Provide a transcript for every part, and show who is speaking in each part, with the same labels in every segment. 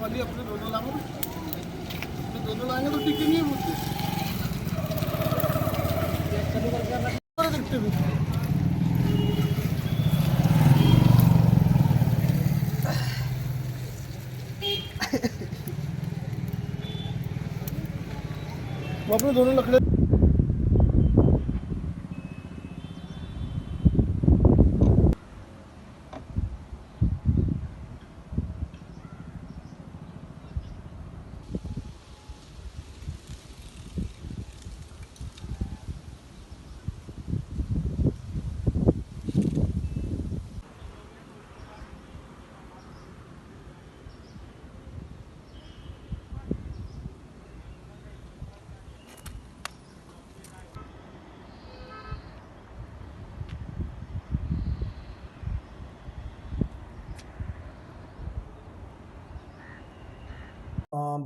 Speaker 1: वाली अपने दोनों लाएंगे तो टिके नहीं बोलते देखते हुए वो अपने दोनों लकड़े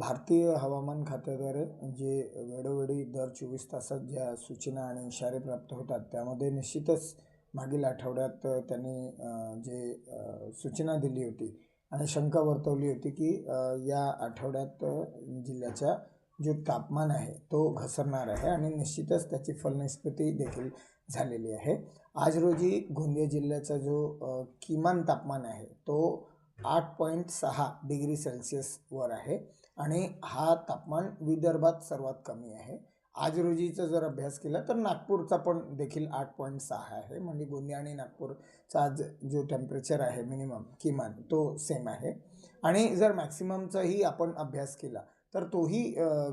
Speaker 1: भारतीय हवामान खात्याद्वारे जे वेळोवेळी दर 24 तासात ज्या सूचना आणि इशारे प्राप्त होतात त्यामध्ये निश्चितच मागील आठवड्यात त्यांनी जे सूचना दिली होती आणि शंका वर्तवली होती की या आठवड्यात जिल्ह्याचा जो तापमान आहे तो घसरणार आहे आणि निश्चितच त्याची फलनिष्पत्ती देखील झालेली आहे। आज रोजी गोंदिया जिल्ह्याचा जो किमान तापमान आहे तो 8.6 डिग्री सेल्सिअसवर आहे आणि हा तापमान विदर्भात सर्वात कमी आहे। आज रोजीचा जर अभ्यास केला तर नागपूरचा पण देखील 8.6 आहे, म्हणजे गोंदिया आणि नागपूरचा आज जो टेम्परेचर आहे मिनिमम किमान तो सेम आहे। आणि जर मॅक्सिममचाही आपण अभ्यास केला तर तोही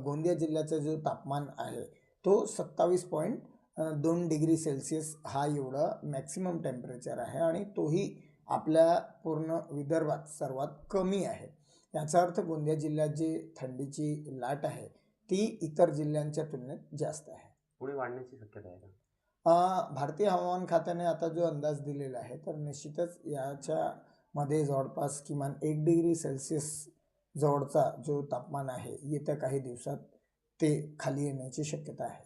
Speaker 1: गोंदिया जिल्ह्याचा जो तापमान आहे तो 27.2 डिग्री सेल्सिअस हा एवढा मॅक्सिमम टेम्परेचर आहे आणि तोही आपल्या पूर्ण विदर्भात सर्वात कमी आहे। याचा अर्थ गोंदिया जिल्ह्यात जी थंडीची लाट आहे ती इतर जिल्ह्यांच्या तुलनेत जास्त आहे।
Speaker 2: पुढे वाढण्याची शक्यता आहे का?
Speaker 1: भारतीय हवामान खात्याने आता जो अंदाज दिलेला आहे तर निश्चितच याच्यामध्ये जवळपास किमान 1 डिग्री सेल्सिअस जवळचा जो तापमान आहे येत्या काही दिवसात ते खाली येण्याची शक्यता आहे।